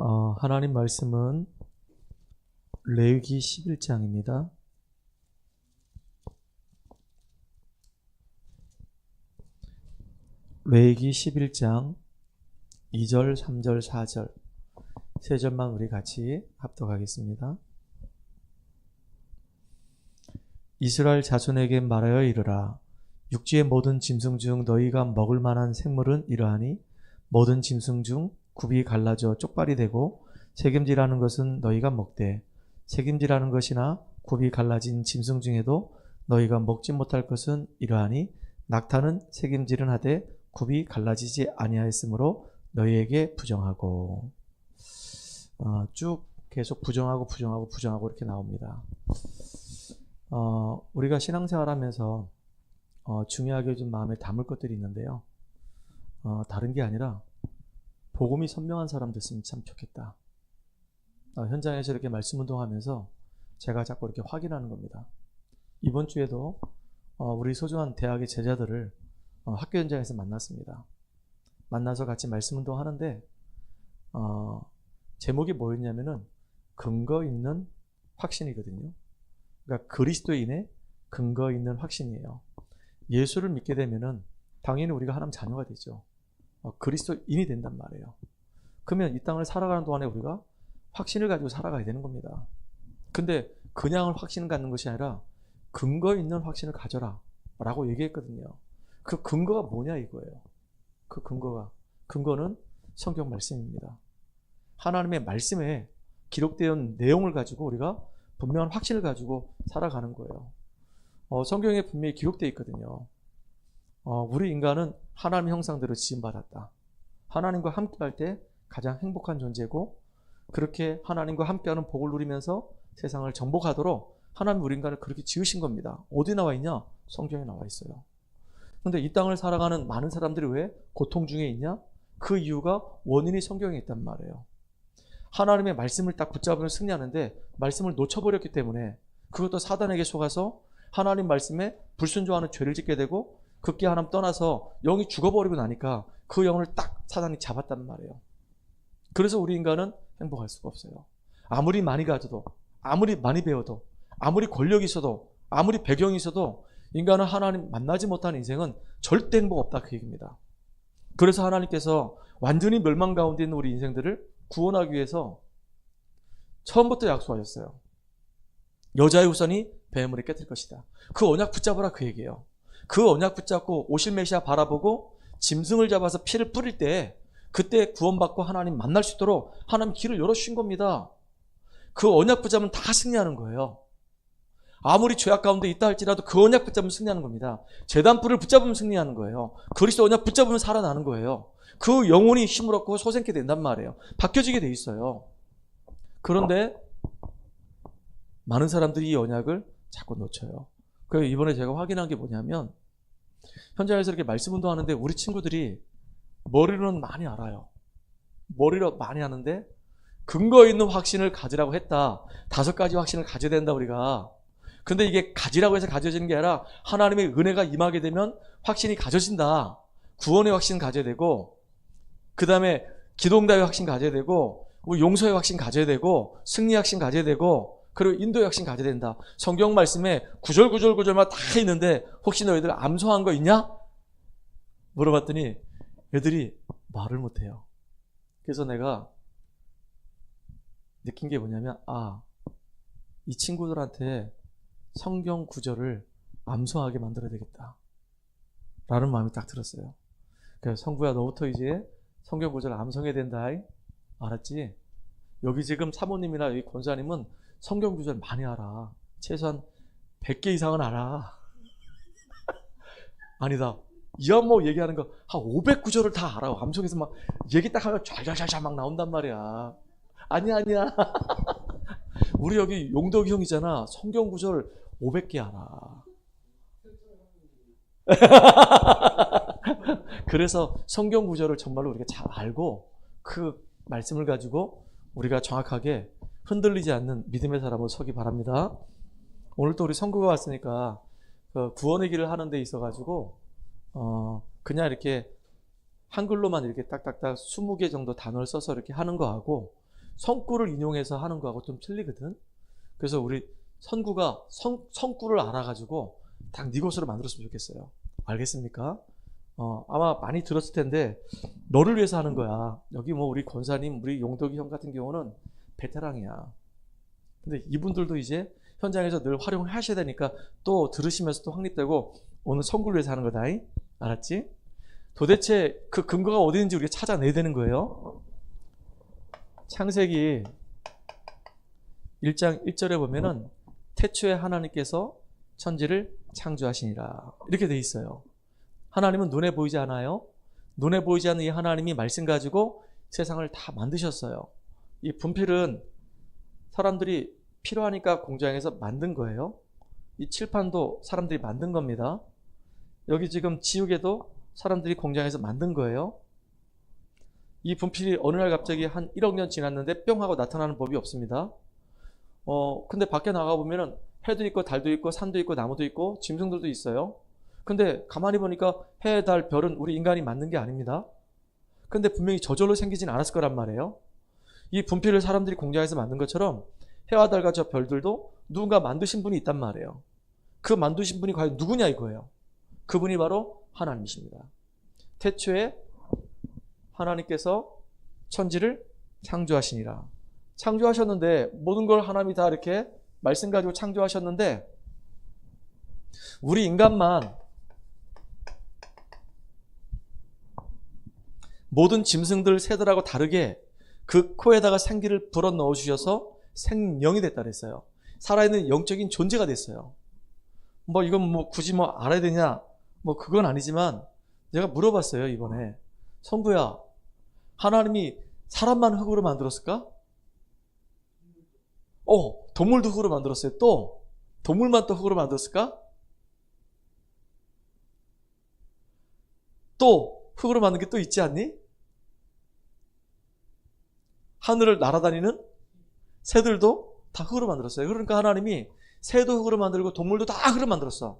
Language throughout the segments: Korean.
하나님 말씀은 레위기 11장입니다. 레위기 11장 2절, 3절, 4절 세 절만 우리 같이 합독하겠습니다. 이스라엘 자손에게 말하여 이르라. 육지의 모든 짐승 중 너희가 먹을 만한 생물은 이러하니 모든 짐승 중 굽이 갈라져 쪽발이 되고 책임지라는 것은 너희가 먹되 책임지라는 것이나 굽이 갈라진 짐승 중에도 너희가 먹지 못할 것은 이러하니 낙타는 책임지는 하되 굽이 갈라지지 아니하였으므로 너희에게 부정하고 쭉 계속 부정하고 이렇게 나옵니다. 우리가 신앙생활하면서 중요하게 좀 마음에 담을 것들이 있는데요. 다른 게 아니라 복음이 선명한 사람 됐으면 참 좋겠다. 현장에서 이렇게 말씀 운동하면서 제가 자꾸 이렇게 확인하는 겁니다. 이번 주에도 우리 소중한 대학의 제자들을 학교 현장에서 만났습니다. 만나서 같이 말씀 운동하는데 제목이 뭐였냐면은 근거 있는 확신이거든요. 그러니까 그리스도인의 근거 있는 확신이에요. 예수를 믿게 되면은 당연히 우리가 하나님 자녀가 되죠. 그리스도인이 된단 말이에요. 그러면 이 땅을 살아가는 동안에 우리가 확신을 가지고 살아가야 되는 겁니다. 근데 그냥 확신을 갖는 것이 아니라 근거 있는 확신을 가져라 라고 얘기했거든요. 그 근거가 뭐냐 이거예요. 그 근거는 성경 말씀입니다. 하나님의 말씀에 기록된 내용을 가지고 우리가 분명한 확신을 가지고 살아가는 거예요. 성경에 분명히 기록되어 있거든요. 우리 인간은 하나님 형상대로 지음받았다. 하나님과 함께할 때 가장 행복한 존재고 그렇게 하나님과 함께하는 복을 누리면서 세상을 정복하도록 하나님 우리 인간을 그렇게 지으신 겁니다. 어디 나와 있냐? 성경에 나와 있어요. 그런데 이 땅을 살아가는 많은 사람들이 왜 고통 중에 있냐? 그 이유가 원인이 성경에 있단 말이에요. 하나님의 말씀을 딱 붙잡으면 승리하는데 말씀을 놓쳐버렸기 때문에 그것도 사단에게 속아서 하나님 말씀에 불순종하는 죄를 짓게 되고 극기 하나님 떠나서 영이 죽어버리고 나니까 그 영을 딱 사단이 잡았단 말이에요. 그래서 우리 인간은 행복할 수가 없어요. 아무리 많이 가져도, 아무리 많이 배워도, 아무리 권력이 있어도, 아무리 배경이 있어도 인간은 하나님 만나지 못하는 인생은 절대 행복 없다 그 얘기입니다. 그래서 하나님께서 완전히 멸망 가운데 있는 우리 인생들을 구원하기 위해서 처음부터 약속하셨어요. 여자의 후손이 뱀을 깨뜨릴 것이다. 그 언약 붙잡으라 그 얘기예요. 그 언약 붙잡고 오실 메시아 바라보고 짐승을 잡아서 피를 뿌릴 때 그때 구원받고 하나님 만날 수 있도록 하나님 길을 열어주신 겁니다. 그 언약 붙잡으면 다 승리하는 거예요. 아무리 죄악 가운데 있다 할지라도 그 언약 붙잡으면 승리하는 겁니다. 제단불을 붙잡으면 승리하는 거예요. 그리스도 언약 붙잡으면 살아나는 거예요. 그 영혼이 힘을 얻고 소생케 된단 말이에요. 바뀌어지게 돼 있어요. 그런데 많은 사람들이 이 언약을 자꾸 놓쳐요. 그래서 이번에 제가 확인한 게 뭐냐면 현장에서 이렇게 말씀 운동하는데 우리 친구들이 머리로는 많이 알아요. 머리로 많이 하는데 근거 있는 확신을 가지라고 했다. 5가지 확신을 가져야 된다 우리가. 근데 이게 가지라고 해서 가져지는 게 아니라 하나님의 은혜가 임하게 되면 확신이 가져진다. 구원의 확신 가져야 되고 그 다음에 기도응답의 확신 가져야 되고 용서의 확신 가져야 되고 승리의 확신 가져야 되고 그리고 인도의 확신 가져야 된다. 성경 말씀에 구절마다 다 있는데 혹시 너희들 암송한 거 있냐? 물어봤더니 애들이 말을 못해요. 그래서 내가 느낀 게 뭐냐면 이 친구들한테 성경 구절을 암송하게 만들어야 되겠다 라는 마음이 딱 들었어요. 그래서 성구야 너부터 이제 성경 구절 암송해야 된다. 알았지? 여기 지금 사모님이나 여기 권사님은 성경 구절 많이 알아. 최소한 100개 이상은 알아. 아니다. 이한모 얘기하는 거 한 500구절을 다 알아. 암송해서 막 얘기 딱 하면 잘 막 나온단 말이야. 아니야. 우리 여기 용덕이 형이잖아. 성경 구절 500개 알아. 그래서 성경 구절을 정말로 우리가 잘 알고 그 말씀을 가지고 우리가 정확하게 흔들리지 않는 믿음의 사람으로 서기 바랍니다. 오늘 또 우리 선교가 왔으니까 구원의 길을 하는 데 있어가지고 그냥 이렇게 한글로만 이렇게 딱딱딱 20개 정도 단어를 써서 이렇게 하는 거하고 성구를 인용해서 하는 거하고 좀 틀리거든. 그래서 우리 선구가 성구를 알아가지고 딱 네 것으로 만들었으면 좋겠어요. 알겠습니까? 아마 많이 들었을 텐데 너를 위해서 하는 거야. 여기 뭐 우리 권사님, 우리 용덕이 형 같은 경우는 베테랑이야. 근데 이분들도 이제 현장에서 늘 활용을 하셔야 되니까 또 들으시면서 또 확립되고 오늘 선구를 위해서 하는 거다. 알았지? 도대체 그 근거가 어디 있는지 우리가 찾아내야 되는 거예요. 창세기 1장 1절에 보면은 태초에 하나님께서 천지를 창조하시니라 이렇게 돼 있어요. 하나님은 눈에 보이지 않아요. 눈에 보이지 않는 이 하나님이 말씀 가지고 세상을 다 만드셨어요. 이 분필은 사람들이 필요하니까 공장에서 만든 거예요. 이 칠판도 사람들이 만든 겁니다. 여기 지금 지우개도 사람들이 공장에서 만든 거예요. 이 분필이 어느 날 갑자기 한 1억 년 지났는데 뿅 하고 나타나는 법이 없습니다. 근데 밖에 나가보면은 해도 있고 달도 있고 산도 있고 나무도 있고 짐승들도 있어요. 근데 가만히 보니까 해, 달, 별은 우리 인간이 만든 게 아닙니다. 근데 분명히 저절로 생기진 않았을 거란 말이에요. 이 분필을 사람들이 공장에서 만든 것처럼 해와 달과 저 별들도 누군가 만드신 분이 있단 말이에요. 그 만드신 분이 과연 누구냐 이거예요. 그분이 바로 하나님이십니다. 태초에 하나님께서 천지를 창조하시니라. 창조하셨는데 모든 걸 하나님이 다 이렇게 말씀 가지고 창조하셨는데 우리 인간만 모든 짐승들 새들하고 다르게 그 코에다가 생기를 불어 넣어 주셔서 생명이 됐다 그랬어요. 살아있는 영적인 존재가 됐어요. 뭐 이건 뭐 굳이 뭐 알아야 되냐? 뭐 그건 아니지만 제가 물어봤어요 이번에. 성부야, 하나님이 사람만 흙으로 만들었을까? 동물도 흙으로 만들었어요. 또 동물만 또 흙으로 만들었을까? 또 흙으로 만든 게 또 있지 않니? 하늘을 날아다니는 새들도 다 흙으로 만들었어요. 그러니까 하나님이 새도 흙으로 만들고 동물도 다 흙으로 만들었어.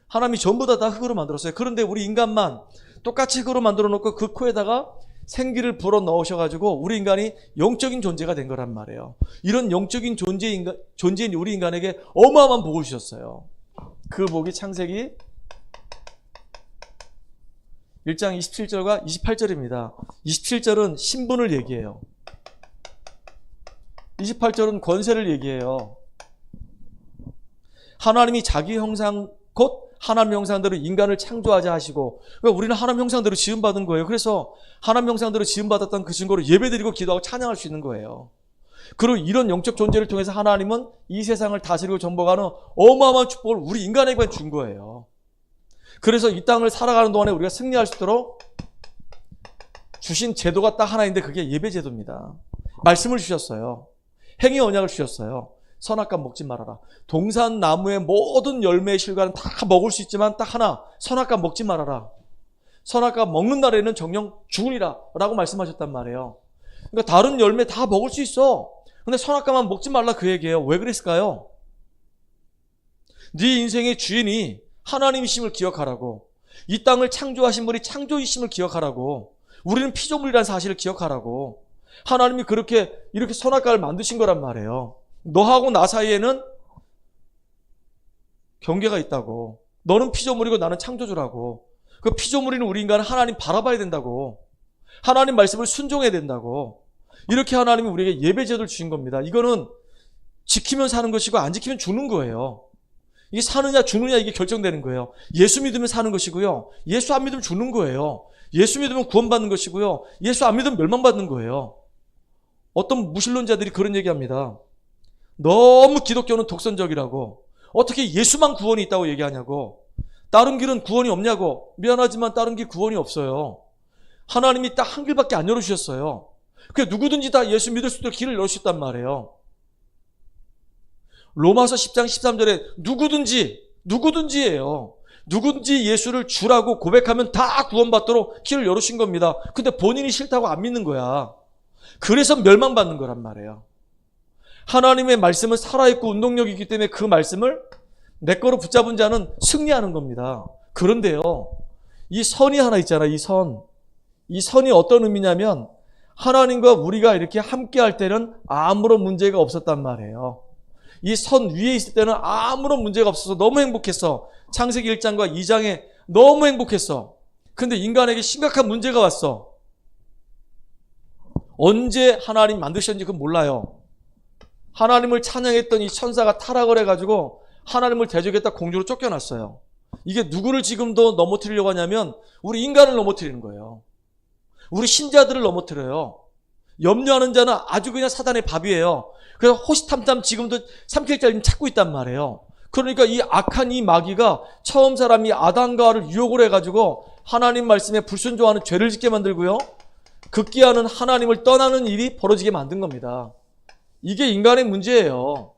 하나님이 전부 다 흙으로 만들었어요. 그런데 우리 인간만 똑같이 흙으로 만들어 놓고 그 코에다가 생기를 불어 넣으셔가지고 우리 인간이 영적인 존재가 된 거란 말이에요. 이런 영적인 존재인 우리 인간에게 어마어마한 복을 주셨어요. 그 복이 창세기 1장 27절과 28절입니다. 27절은 신분을 얘기해요. 28절은 권세를 얘기해요. 하나님이 자기 형상 곧 하나님 형상대로 인간을 창조하자 하시고, 그러니까 우리는 하나님 형상대로 지음받은 거예요. 그래서 하나님 형상대로 지음받았다는 그 증거로 예배드리고 기도하고 찬양할 수 있는 거예요. 그리고 이런 영적 존재를 통해서 하나님은 이 세상을 다스리고 정복하는 어마어마한 축복을 우리 인간에게 준 거예요. 그래서 이 땅을 살아가는 동안에 우리가 승리할 수 있도록 주신 제도가 딱 하나 있는데 그게 예배제도입니다. 말씀을 주셨어요. 행위 언약을 주셨어요. 선악과 먹지 말아라. 동산 나무의 모든 열매의 실과는 다 먹을 수 있지만 딱 하나, 선악과 먹지 말아라. 선악과 먹는 날에는 정령 죽으리라 라고 말씀하셨단 말이에요. 그러니까 다른 열매 다 먹을 수 있어. 근데 선악과만 먹지 말라 그 얘기예요. 왜 그랬을까요? 네 인생의 주인이 하나님이심을 기억하라고. 이 땅을 창조하신 분이 창조이심을 기억하라고. 우리는 피조물이라는 사실을 기억하라고. 하나님이 이렇게 선악과를 만드신 거란 말이에요. 너하고 나 사이에는 경계가 있다고. 너는 피조물이고 나는 창조주라고. 그 피조물인 우리 인간은 하나님 바라봐야 된다고. 하나님 말씀을 순종해야 된다고. 이렇게 하나님이 우리에게 예배제도를 주신 겁니다. 이거는 지키면 사는 것이고 안 지키면 죽는 거예요. 이게 사느냐 죽느냐 이게 결정되는 거예요. 예수 믿으면 사는 것이고요. 예수 안 믿으면 죽는 거예요. 예수 믿으면 구원받는 것이고요. 예수 안 믿으면 멸망받는 거예요. 어떤 무신론자들이 그런 얘기합니다. 너무 기독교는 독선적이라고. 어떻게 예수만 구원이 있다고 얘기하냐고. 다른 길은 구원이 없냐고. 미안하지만 다른 길 구원이 없어요. 하나님이 딱 한 길밖에 안 열어주셨어요. 그게 누구든지 다 예수 믿을 수 있도록 길을 열어주셨단 말이에요. 로마서 10장 13절에 누구든지예요. 누구든지 예수를 주라고 고백하면 다 구원받도록 길을 열어주신 겁니다. 근데 본인이 싫다고 안 믿는 거야. 그래서 멸망받는 거란 말이에요. 하나님의 말씀은 살아있고 운동력이 있기 때문에 그 말씀을 내 거로 붙잡은 자는 승리하는 겁니다. 그런데요, 이 선이 하나 있잖아요. 이 선이 어떤 의미냐면 하나님과 우리가 이렇게 함께 할 때는 아무런 문제가 없었단 말이에요. 이 선 위에 있을 때는 아무런 문제가 없어서 너무 행복했어. 창세기 1장과 2장에 너무 행복했어. 근데 인간에게 심각한 문제가 왔어. 언제 하나님 만드셨는지 그건 몰라요. 하나님을 찬양했던 이 천사가 타락을 해가지고 하나님을 대적했다 공주로 쫓겨났어요. 이게 누구를 지금도 넘어뜨리려고 하냐면 우리 인간을 넘어뜨리는 거예요. 우리 신자들을 넘어뜨려요. 염려하는 자는 아주 그냥 사단의 밥이에요. 그래서 호시탐탐 지금도 삼킬 자를 찾고 있단 말이에요. 그러니까 이 악한 이 마귀가 처음 사람이 아담과를 유혹을 해가지고 하나님 말씀에 불순종하는 죄를 짓게 만들고요. 극기하는 하나님을 떠나는 일이 벌어지게 만든 겁니다. 이게 인간의 문제예요.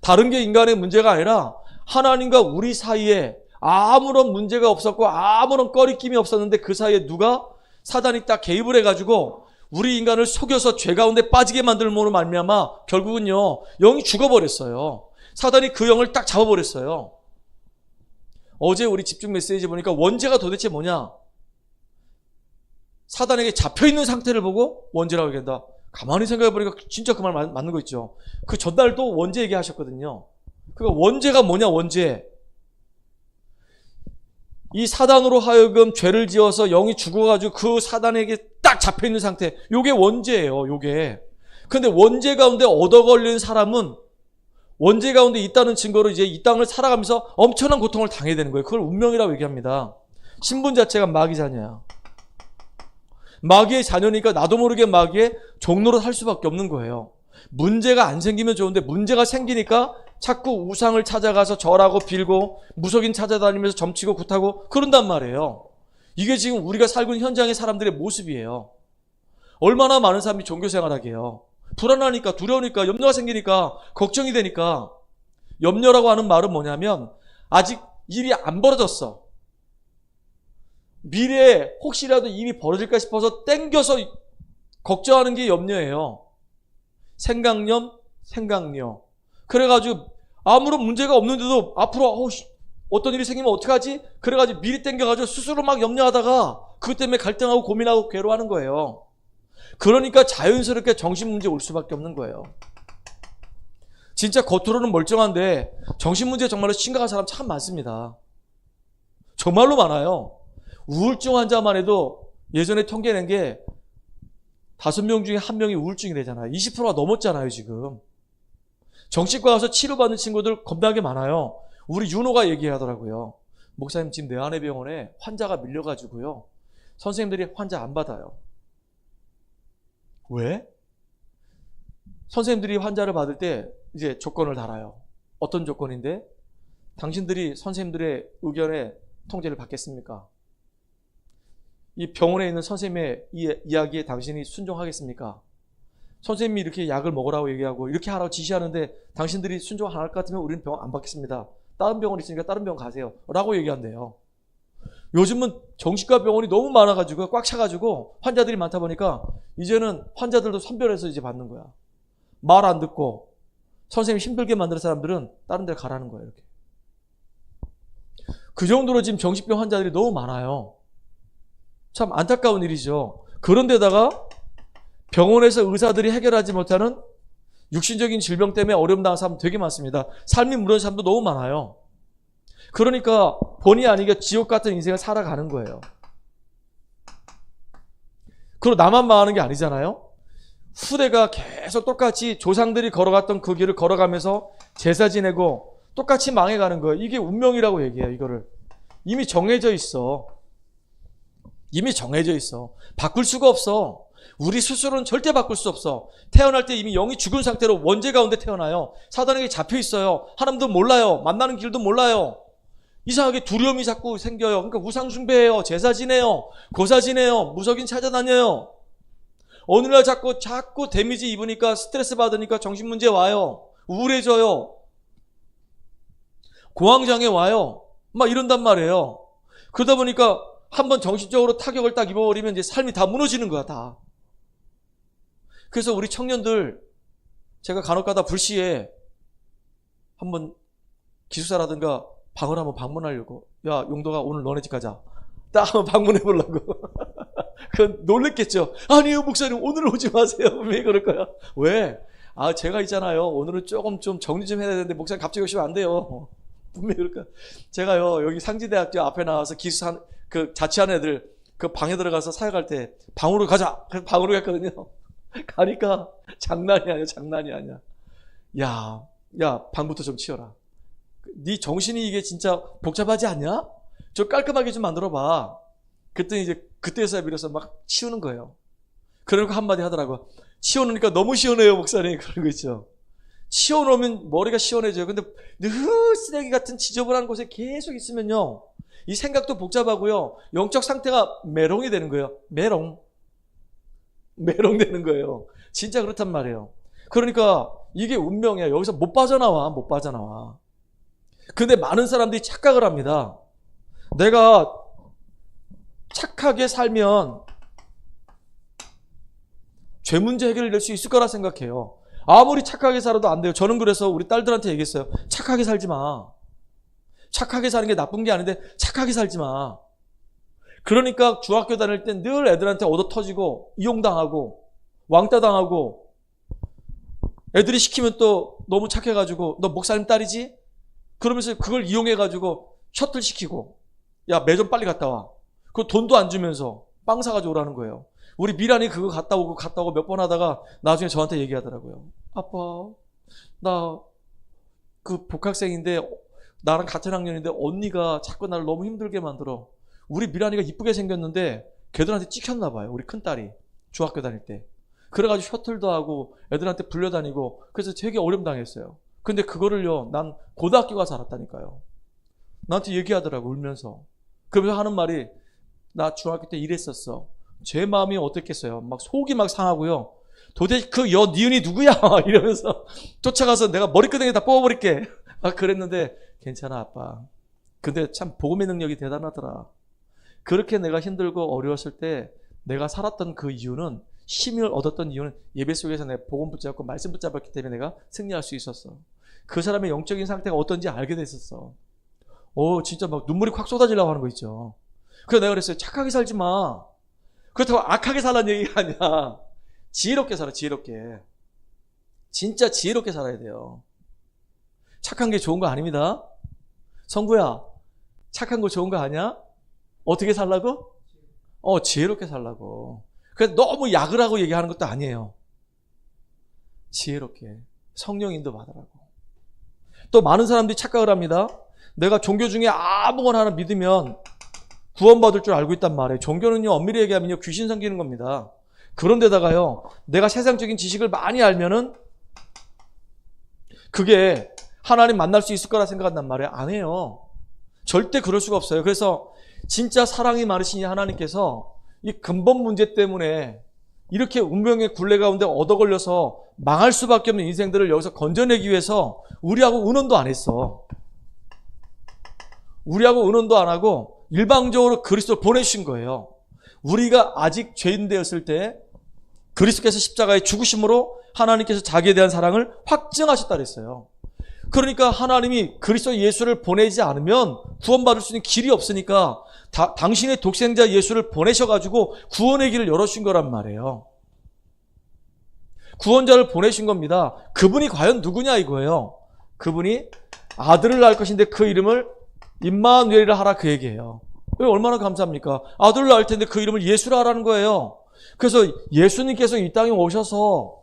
다른 게 인간의 문제가 아니라 하나님과 우리 사이에 아무런 문제가 없었고 아무런 꺼리낌이 없었는데 그 사이에 누가 사단이 딱 개입을 해가지고 우리 인간을 속여서 죄 가운데 빠지게 만들므로 말미암아 결국은요 영이 죽어버렸어요. 사단이 그 영을 딱 잡아버렸어요. 어제 우리 집중 메시지 보니까 원죄가 도대체 뭐냐? 사단에게 잡혀있는 상태를 보고 원죄라고 얘기한다. 가만히 생각해보니까 진짜 그 말 맞는 거 있죠. 그 전날도 원죄 얘기하셨거든요. 그러니까 원죄가 뭐냐 원죄. 이 사단으로 하여금 죄를 지어서 영이 죽어가지고 그 사단에게 딱 잡혀있는 상태. 요게 원죄예요. 요게. 근데 원죄 가운데 얻어 걸린 사람은 원죄 가운데 있다는 증거로 이제 이 땅을 살아가면서 엄청난 고통을 당해야 되는 거예요. 그걸 운명이라고 얘기합니다. 신분 자체가 마귀 자녀야. 마귀의 자녀니까 나도 모르게 마귀의 종로로 살 수밖에 없는 거예요. 문제가 안 생기면 좋은데 문제가 생기니까 자꾸 우상을 찾아가서 절하고 빌고 무속인 찾아다니면서 점치고 굿하고 그런단 말이에요. 이게 지금 우리가 살고 있는 현장의 사람들의 모습이에요. 얼마나 많은 사람이 종교생활하게 해요. 불안하니까 두려우니까 염려가 생기니까 걱정이 되니까. 염려라고 하는 말은 뭐냐면 아직 일이 안 벌어졌어. 미래에 혹시라도 일이 벌어질까 싶어서 땡겨서 걱정하는 게 염려예요. 생각염, 생각려. 그래가지고 아무런 문제가 없는데도 앞으로 어떤 일이 생기면 어떡하지? 그래가지고 미리 땡겨가지고 스스로 막 염려하다가 그것 때문에 갈등하고 고민하고 괴로워하는 거예요. 그러니까 자연스럽게 정신문제 올 수밖에 없는 거예요. 진짜 겉으로는 멀쩡한데 정신문제 정말로 심각한 사람 참 많습니다. 정말로 많아요. 우울증 환자만 해도 예전에 통계낸 게 5명 중에 1명이 우울증이 되잖아요. 20%가 넘었잖아요, 지금. 정신과 가서 치료받는 친구들 겁나게 많아요. 우리 윤호가 얘기하더라고요. 목사님, 지금 내 아내 병원에 환자가 밀려가지고요. 선생님들이 환자 안 받아요. 왜? 선생님들이 환자를 받을 때 이제 조건을 달아요. 어떤 조건인데? 당신들이 선생님들의 의견에 통제를 받겠습니까? 이 병원에 있는 선생님의 이야기에 당신이 순종하겠습니까? 선생님이 이렇게 약을 먹으라고 얘기하고 이렇게 하라고 지시하는데 당신들이 순종 안 할 것 같으면 우리는 병원 안 받겠습니다. 다른 병원 있으니까 다른 병원 가세요. 라고 얘기한대요. 요즘은 정신과 병원이 너무 많아가지고 꽉 차가지고 환자들이 많다 보니까 이제는 환자들도 선별해서 이제 받는 거야. 말 안 듣고 선생님 힘들게 만드는 사람들은 다른 데 가라는 거예요. 이렇게. 그 정도로 지금 정신병 환자들이 너무 많아요. 참 안타까운 일이죠. 그런데다가 병원에서 의사들이 해결하지 못하는 육신적인 질병 때문에 어려움 당한 사람 되게 많습니다. 삶이 무너진 사람도 너무 많아요. 그러니까 본의 아니게 지옥 같은 인생을 살아가는 거예요. 그리고 나만 망하는 게 아니잖아요. 후대가 계속 똑같이 조상들이 걸어갔던 그 길을 걸어가면서 제사 지내고 똑같이 망해가는 거예요. 이게 운명이라고 얘기해요. 이거를. 이미 정해져 있어. 이미 정해져 있어. 바꿀 수가 없어. 우리 스스로는 절대 바꿀 수 없어. 태어날 때 이미 영이 죽은 상태로 원죄 가운데 태어나요. 사단에게 잡혀 있어요. 하나님도 몰라요. 만나는 길도 몰라요. 이상하게 두려움이 자꾸 생겨요. 그러니까 우상 숭배해요. 제사 지내요. 고사 지내요. 무속인 찾아다녀요. 어느 날 자꾸 데미지 입으니까 스트레스 받으니까 정신문제 와요. 우울해져요. 공황장애 와요. 막 이런단 말이에요. 그러다 보니까 한번 정신적으로 타격을 딱 입어버리면 이제 삶이 다 무너지는 거야, 다. 그래서 우리 청년들, 제가 간혹가다 불시에 한번 기숙사라든가 방을 한번 방문하려고. 야, 용도가 오늘 너네 집 가자. 딱 한번 방문해 보려고. 그 놀랬겠죠. 아니요, 목사님, 오늘 오지 마세요. 왜 그럴 거야? 왜? 제가 있잖아요. 오늘은 조금 좀 정리 좀 해야 되는데, 목사님 갑자기 오시면 안 돼요. 분명히 그럴 거야. 제가요, 여기 상지대학교 앞에 나와서 자취하는 애들, 그 방에 들어가서 사역할 때, 방으로 가자! 그래서 방으로 갔거든요. 가니까, 장난이 아니야. 야, 방부터 좀 치워라. 네 정신이 이게 진짜 복잡하지 않냐? 좀 깔끔하게 좀 만들어봐. 그랬더니 이제 그때서야 비로소 막 치우는 거예요. 그러니까 한마디 하더라고. 치워놓으니까 너무 시원해요, 목사님. 그런 거 있죠. 치워놓으면 머리가 시원해져요. 근데 늘 쓰레기 같은 지저분한 곳에 계속 있으면요, 이 생각도 복잡하고요, 영적 상태가 메롱이 되는 거예요. 메롱 되는 거예요. 진짜 그렇단 말이에요. 그러니까 이게 운명이야. 여기서 못 빠져나와. 근데 많은 사람들이 착각을 합니다. 내가 착하게 살면 죄 문제 해결될 수 있을 거라 생각해요. 아무리 착하게 살아도 안 돼요. 저는 그래서 우리 딸들한테 얘기했어요. 착하게 살지 마. 착하게 사는 게 나쁜 게 아닌데 착하게 살지 마. 그러니까 중학교 다닐 때 늘 애들한테 얻어 터지고 이용당하고 왕따 당하고, 애들이 시키면 또 너무 착해가지고 너 목사님 딸이지? 그러면서 그걸 이용해가지고 셔틀 시키고, 야, 매점 빨리 갔다 와. 그 돈도 안 주면서 빵 사가지고 오라는 거예요. 우리 미란이 그거 갔다 오고 몇 번 하다가 나중에 저한테 얘기하더라고요. 아빠, 나 그 복학생인데 나랑 같은 학년인데 언니가 자꾸 나를 너무 힘들게 만들어. 우리 미란이가 이쁘게 생겼는데 걔들한테 찍혔나 봐요. 우리 큰딸이 중학교 다닐 때. 그래가지고 셔틀도 하고 애들한테 불려다니고, 그래서 되게 어려움 당했어요. 근데 그거를요, 난 고등학교 가서 알았다니까요. 나한테 얘기하더라고, 울면서. 그러면서 하는 말이, 나 중학교 때 이랬었어. 제 마음이 어땠겠어요? 막 속이 막 상하고요. 도대체 그 니은이 누구야? 이러면서 쫓아가서 내가 머리끄댕이 다 뽑아버릴게. 그랬는데, 괜찮아, 아빠. 근데 참 복음의 능력이 대단하더라. 그렇게 내가 힘들고 어려웠을 때 내가 살았던 그 이유는, 힘을 얻었던 이유는 예배 속에서 내가 복음 붙잡고 말씀 붙잡았기 때문에 내가 승리할 수 있었어. 그 사람의 영적인 상태가 어떤지 알게 됐었어. 진짜 막 눈물이 확 쏟아지려고 하는 거 있죠. 그래서 내가 그랬어요. 착하게 살지 마. 그렇다고 악하게 살라는 얘기가 아니야. 지혜롭게 살아, 지혜롭게. 진짜 지혜롭게 살아야 돼요. 착한 게 좋은 거 아닙니다. 성구야, 착한 거 좋은 거 아니야? 어떻게 살라고? 지혜롭게 살라고. 그래서 너무 약을 하고 얘기하는 것도 아니에요. 지혜롭게 성령 인도 받으라고. 또 많은 사람들이 착각을 합니다. 내가 종교 중에 아무거나 하나 믿으면 구원받을 줄 알고 있단 말이에요. 종교는요, 엄밀히 얘기하면요, 귀신 섬기는 겁니다. 그런데다가요, 내가 세상적인 지식을 많이 알면은 그게 하나님 만날 수 있을 거라 생각한단 말이에요. 안 해요. 절대 그럴 수가 없어요. 그래서 진짜 사랑이 많으신 하나님께서 이 근본 문제 때문에 이렇게 운명의 굴레 가운데 얻어 걸려서 망할 수밖에 없는 인생들을 여기서 건져내기 위해서 우리하고 의논도 안 했어. 우리하고 의논도 안 하고 일방적으로 그리스도를 보내주신 거예요. 우리가 아직 죄인 되었을 때 그리스도께서 십자가의 죽으심으로 하나님께서 자기에 대한 사랑을 확증하셨다 그랬어요. 그러니까 하나님이 그리스도 예수를 보내지 않으면 구원받을 수 있는 길이 없으니까 당신의 독생자 예수를 보내셔가지고 구원의 길을 열어주신 거란 말이에요. 구원자를 보내신 겁니다. 그분이 과연 누구냐 이거예요. 그분이 아들을 낳을 것인데 그 이름을 임마누엘이라 하라, 그 얘기예요. 얼마나 감사합니까? 아들을 낳을 텐데 그 이름을 예수라 하라는 거예요. 그래서 예수님께서 이 땅에 오셔서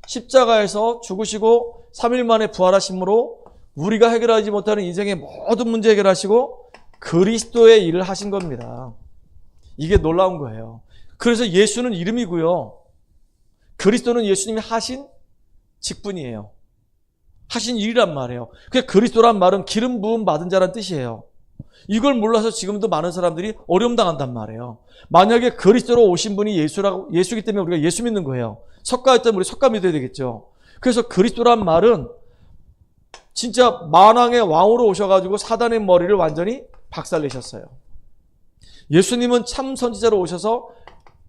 십자가에서 죽으시고 3일 만에 부활하심으로 우리가 해결하지 못하는 인생의 모든 문제 해결하시고 그리스도의 일을 하신 겁니다. 이게 놀라운 거예요. 그래서 예수는 이름이고요, 그리스도는 예수님이 하신 직분이에요. 하신 일이란 말이에요. 그리스도란 말은 기름 부음 받은 자란 뜻이에요. 이걸 몰라서 지금도 많은 사람들이 어려움 당한단 말이에요. 만약에 그리스도로 오신 분이 예수기 때문에 우리가 예수 믿는 거예요. 석가였다면 우리 석가 믿어야 되겠죠. 그래서 그리스도란 말은 진짜 만왕의 왕으로 오셔가지고 사단의 머리를 완전히 박살내셨어요. 예수님은 참 선지자로 오셔서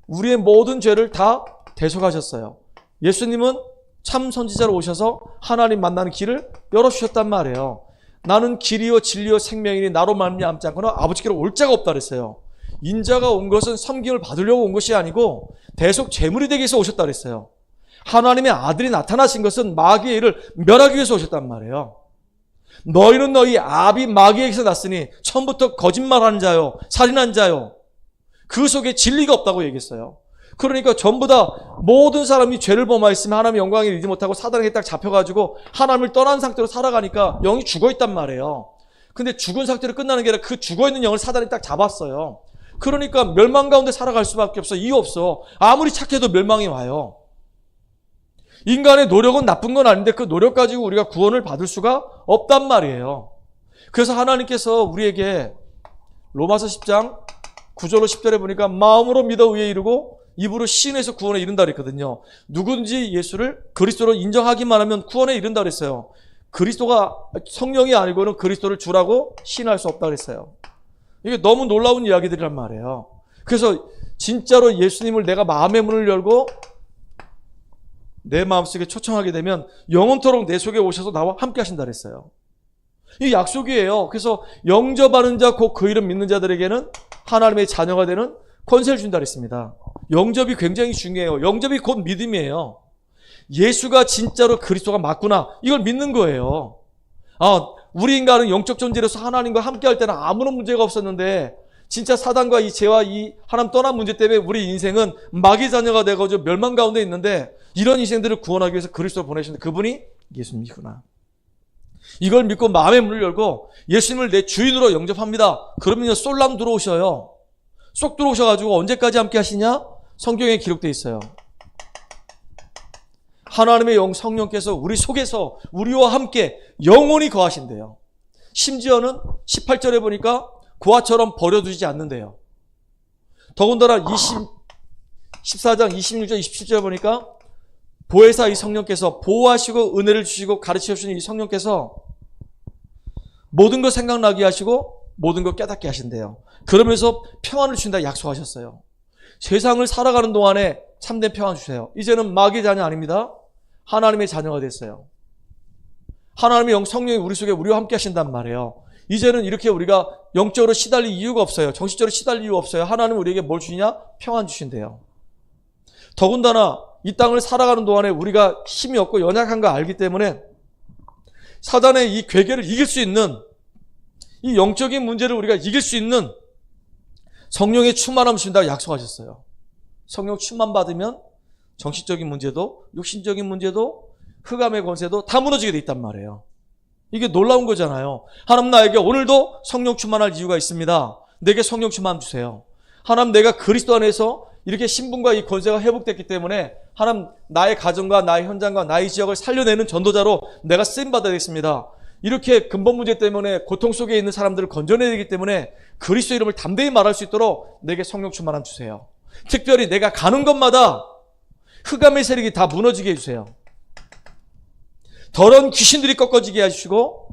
우리의 모든 죄를 다 대속하셨어요. 예수님은 참 선지자로 오셔서 하나님 만나는 길을 열어주셨단 말이에요. 나는 길이요 진리요 생명이니 나로 말미암지 않고는 아버지께로 올 자가 없다 그랬어요. 인자가 온 것은 섬김을 받으려고 온 것이 아니고 대속 제물이 되기 위해서 오셨다 그랬어요. 하나님의 아들이 나타나신 것은 마귀의 일을 멸하기 위해서 오셨단 말이에요. 너희는 너희 아비 마귀에게서 났으니 처음부터 거짓말하는 자요, 살인한 자요, 그 속에 진리가 없다고 얘기했어요. 그러니까 전부 다 모든 사람이 죄를 범하였으면 하나님의 영광을 이루지 못하고 사단에게 딱 잡혀가지고 하나님을 떠난 상태로 살아가니까 영이 죽어있단 말이에요. 근데 죽은 상태로 끝나는 게 아니라 그 죽어있는 영을 사단이 딱 잡았어요. 그러니까 멸망 가운데 살아갈 수밖에 없어. 이유 없어. 아무리 착해도 멸망이 와요. 인간의 노력은 나쁜 건 아닌데 그 노력 가지고 우리가 구원을 받을 수가 없단 말이에요. 그래서 하나님께서 우리에게 로마서 10장 9절로 10절에 보니까 마음으로 믿어 의에 이르고 입으로 시인해서 구원에 이른다 그랬거든요. 누구든지 예수를 그리스도로 인정하기만 하면 구원에 이른다 그랬어요. 그리스도가 성령이 아니고는 그리스도를 주라고 시인할 수 없다 그랬어요. 이게 너무 놀라운 이야기들이란 말이에요. 그래서 진짜로 예수님을 내가 마음의 문을 열고 내 마음속에 초청하게 되면 영원토록 내 속에 오셔서 나와 함께 하신다 그랬어요. 이 약속이에요. 그래서 영접하는 자, 곧 그 이름 믿는 자들에게는 하나님의 자녀가 되는 권세를 준다 그랬습니다. 영접이 굉장히 중요해요. 영접이 곧 믿음이에요. 예수가 진짜로 그리스도가 맞구나, 이걸 믿는 거예요. 우리 인간은 영적 존재로서 하나님과 함께 할 때는 아무런 문제가 없었는데 진짜 사단과 이 죄와 이 하나님 떠난 문제 때문에 우리 인생은 마귀 자녀가 되어서 멸망 가운데 있는데, 이런 인생들을 구원하기 위해서 그리스도를 보내셨는데 그분이 예수님이구나. 이걸 믿고 마음의 문을 열고 예수님을 내 주인으로 영접합니다. 그러면 쏠랑 들어오셔요. 쏙 들어오셔가지고 언제까지 함께 하시냐? 성경에 기록되어 있어요. 하나님의 영 성령께서 우리 속에서 우리와 함께 영원히 거하신대요. 심지어는 18절에 보니까 고아처럼 버려두지 않는데요. 더군다나 14장 26절 27절에 보니까 보혜사 이 성령께서 보호하시고 은혜를 주시고 가르쳐 주시는 이 성령께서 모든 것 생각나게 하시고 모든 것 깨닫게 하신대요. 그러면서 평안을 주신다 약속하셨어요. 세상을 살아가는 동안에 참된 평안 주세요. 이제는 마귀의 자녀 아닙니다. 하나님의 자녀가 됐어요. 하나님의 영 성령이 우리 속에 우리와 함께 하신단 말이에요. 이제는 이렇게 우리가 영적으로 시달릴 이유가 없어요. 정신적으로 시달릴 이유가 없어요. 하나님은 우리에게 뭘 주시냐? 평안 주신대요. 더군다나 이 땅을 살아가는 동안에 우리가 힘이 없고 연약한 거 알기 때문에 사단의 이 괴계를 이길 수 있는, 이 영적인 문제를 우리가 이길 수 있는 성령의 충만함을 주신다고 약속하셨어요. 성령 충만 받으면 정신적인 문제도 육신적인 문제도 흑암의 권세도 다 무너지게 돼 있단 말이에요. 이게 놀라운 거잖아요. 하나님 나에게 오늘도 성령 충만할 이유가 있습니다. 내게 성령 충만 주세요. 하나님 내가 그리스도 안에서 이렇게 신분과 이 권세가 회복됐기 때문에 하나님 나의 가정과 나의 현장과 나의 지역을 살려내는 전도자로 내가 쓰임받아야겠습니다. 이렇게 근본 문제 때문에 고통 속에 있는 사람들을 건져내야 되기 때문에 그리스도 이름을 담대히 말할 수 있도록 내게 성령 충만함 주세요. 특별히 내가 가는 곳마다 흑암의 세력이 다 무너지게 해주세요. 더러운 귀신들이 꺾어지게 해주시고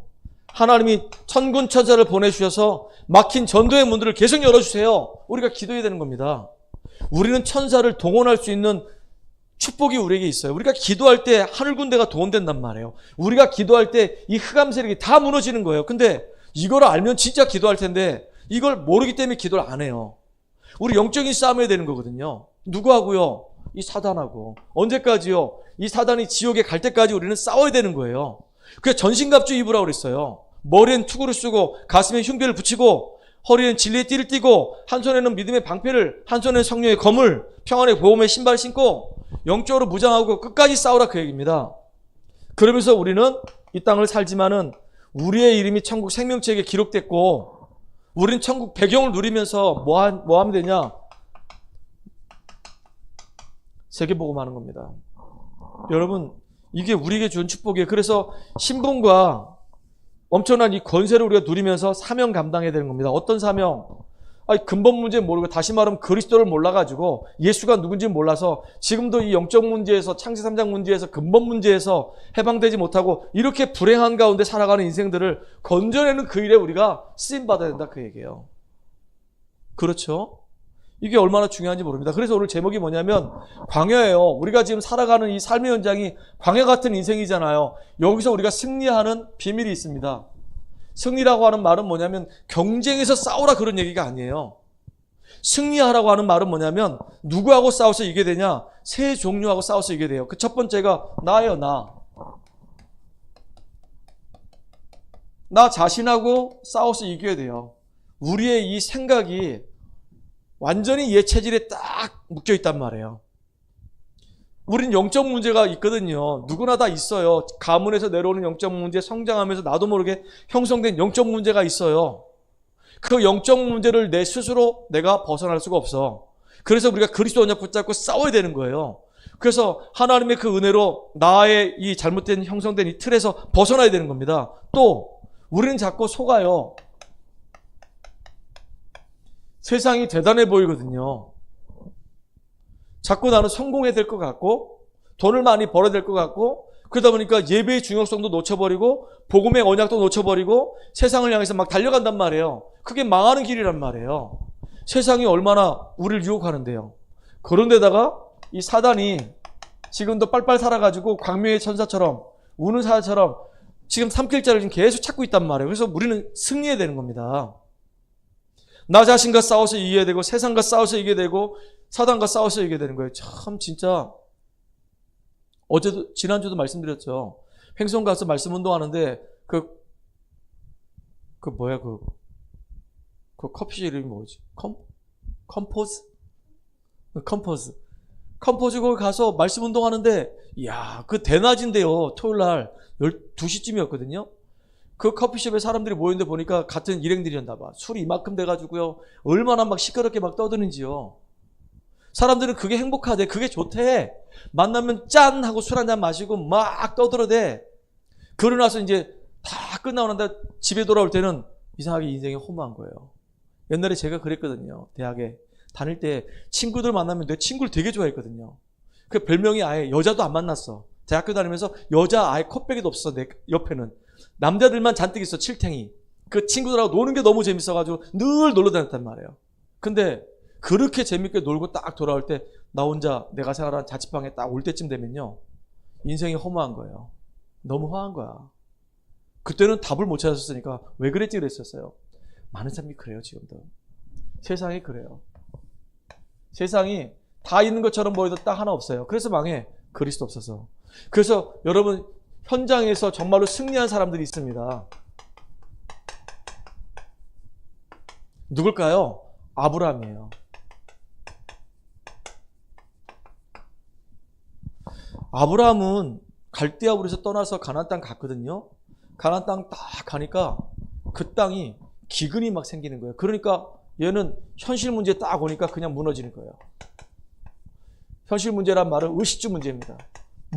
하나님이 천군 천사를 보내주셔서 막힌 전도의 문들을 계속 열어주세요. 우리가 기도해야 되는 겁니다. 우리는 천사를 동원할 수 있는 축복이 우리에게 있어요. 우리가 기도할 때 하늘 군대가 동원된단 말이에요. 우리가 기도할 때 이 흑암 세력이 다 무너지는 거예요. 근데 이걸 알면 진짜 기도할 텐데 이걸 모르기 때문에 기도를 안 해요. 우리 영적인 싸움해야 되는 거거든요. 누구하고요? 이 사단하고. 언제까지요? 이 사단이 지옥에 갈 때까지 우리는 싸워야 되는 거예요. 그래서 전신갑주 입으라고 그랬어요. 머리엔 투구를 쓰고 가슴에 흉배를 붙이고 허리엔 진리의 띠를 띠고 한 손에는 믿음의 방패를, 한 손에는 성령의 검을, 평안의 보험의 신발을 신고 영적으로 무장하고 끝까지 싸우라, 그 얘기입니다. 그러면서 우리는 이 땅을 살지만은 우리의 이름이 천국 생명책에 기록됐고 우리는 천국 배경을 누리면서 뭐 하면 되냐? 세계복음하는 겁니다. 여러분, 이게 우리에게 준 축복이에요. 그래서 신분과 엄청난 이 권세를 우리가 누리면서 사명 감당해야 되는 겁니다. 어떤 사명? 근본 문제 모르고, 다시 말하면 그리스도를 몰라가지고 예수가 누군지 몰라서 지금도 이 영적 문제에서, 창세 3장 문제에서, 근본 문제에서 해방되지 못하고 이렇게 불행한 가운데 살아가는 인생들을 건져내는 그 일에 우리가 쓰임받아야 된다, 그 얘기예요. 그렇죠? 이게 얼마나 중요한지 모릅니다. 그래서 오늘 제목이 뭐냐면 광야예요. 우리가 지금 살아가는 이 삶의 현장이 광야 같은 인생이잖아요. 여기서 우리가 승리하는 비밀이 있습니다. 승리라고 하는 말은 뭐냐면 경쟁에서 싸우라, 그런 얘기가 아니에요. 승리하라고 하는 말은 뭐냐면 누구하고 싸워서 이기게 되냐? 세 종류하고 싸워서 이기게 돼요. 그 첫 번째가 나예요. 나 자신하고 싸워서 이겨야 돼요. 우리의 이 생각이 완전히 얘 체질에 딱 묶여 있단 말이에요. 우린 영적 문제가 있거든요. 누구나 다 있어요. 가문에서 내려오는 영적 문제, 성장하면서 나도 모르게 형성된 영적 문제가 있어요. 그 영적 문제를 내 스스로 내가 벗어날 수가 없어. 그래서 우리가 그리스도 언약 붙잡고 싸워야 되는 거예요. 그래서 하나님의 그 은혜로 나의 이 잘못된 형성된 이 틀에서 벗어나야 되는 겁니다. 또 우리는 자꾸 속아요. 세상이 대단해 보이거든요. 자꾸 나는 성공해야 될 것 같고 돈을 많이 벌어야 될 것 같고 그러다 보니까 예배의 중요성도 놓쳐버리고 복음의 언약도 놓쳐버리고 세상을 향해서 막 달려간단 말이에요. 그게 망하는 길이란 말이에요. 세상이 얼마나 우리를 유혹하는데요. 그런데다가 이 사단이 지금도 빨빨 살아가지고 광명의 천사처럼 우는 사자처럼 지금 삼킬자를 지금 계속 찾고 있단 말이에요. 그래서 우리는 승리해야 되는 겁니다. 나 자신과 싸워서 이겨야 되고 세상과 싸워서 이겨야 되고 사단과 싸워서 이겨야 되는 거예요. 참 진짜 어제도 지난주도 말씀드렸죠. 횡성 가서 말씀 운동하는데 그 커피숍 이름이 뭐지? 컴포즈 거기 가서 말씀 운동하는데 이야 그 대낮인데요. 토요일날 12시쯤이었거든요. 그 커피숍에 사람들이 모였는데 보니까 같은 일행들이었나 봐. 술이 이만큼 돼가지고요. 얼마나 막 시끄럽게 막 떠드는지요. 사람들은 그게 행복하대. 그게 좋대. 만나면 짠 하고 술 한잔 마시고 막 떠들어대. 그러고 나서 이제 다 끝나고 난 다음에 집에 돌아올 때는 이상하게 인생이 허무한 거예요. 옛날에 제가 그랬거든요. 대학에 다닐 때 친구들 만나면 내 친구를 되게 좋아했거든요. 그 별명이 아예 여자도 안 만났어. 대학교 다니면서 여자 아예 컵백이도 없어. 내 옆에는. 남자들만 잔뜩 있어. 칠탱이. 그 친구들하고 노는 게 너무 재밌어가지고 늘 놀러 다녔단 말이에요. 근데 그렇게 재밌게 놀고 딱 돌아올 때 나 혼자 내가 생활한 자취방에 딱 올 때쯤 되면요. 인생이 허무한 거예요. 너무 화한 거야. 그때는 답을 못 찾았으니까 왜 그랬지 그랬었어요. 많은 사람이 그래요. 지금도. 세상이 그래요. 세상이 다 있는 것처럼 보여도 딱 하나 없어요. 그래서 망해. 그리스도 없어서. 그래서 여러분 현장에서 정말로 승리한 사람들이 있습니다. 누굴까요? 아브라함이에요. 아브라함은 갈대아우르에서 떠나서 가나안 땅 갔거든요. 가나안 땅 딱 가니까 그 땅이 기근이 막 생기는 거예요. 그러니까 얘는 현실 문제 딱 오니까 그냥 무너지는 거예요. 현실 문제란 말은 의식주 문제입니다.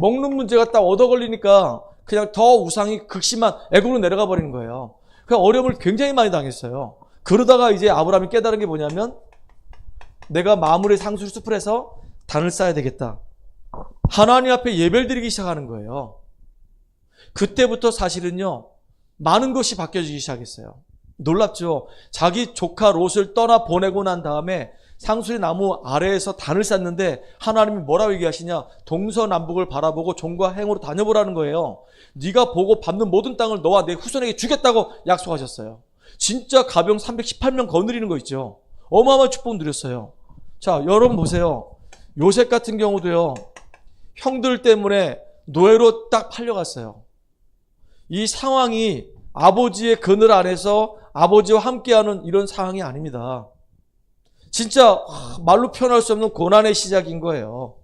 먹는 문제가 딱 얻어 걸리니까 그냥 더 우상이 극심한 애국으로 내려가 버리는 거예요. 그러니까 어려움을 굉장히 많이 당했어요. 그러다가 이제 아브라함이 깨달은 게 뭐냐면 내가 마물의 상수를 숲을 해서 단을 쌓아야 되겠다. 하나님 앞에 예배를 드리기 시작하는 거예요. 그때부터 사실은요. 많은 것이 바뀌어지기 시작했어요. 놀랍죠? 자기 조카 롯을 떠나 보내고 난 다음에 상수리 나무 아래에서 단을 쌓는데 하나님이 뭐라고 얘기하시냐? 동서남북을 바라보고 종과 행으로 다녀보라는 거예요. 네가 보고 밟는 모든 땅을 너와 내 후손에게 주겠다고 약속하셨어요. 진짜 가병 318명 거느리는 거 있죠. 어마어마한 축복 누렸어요. 자, 여러분 보세요. 요셉 같은 경우도요. 형들 때문에 노예로 딱 팔려갔어요. 이 상황이 아버지의 그늘 안에서 아버지와 함께하는 이런 상황이 아닙니다. 진짜 말로 표현할 수 없는 고난의 시작인 거예요.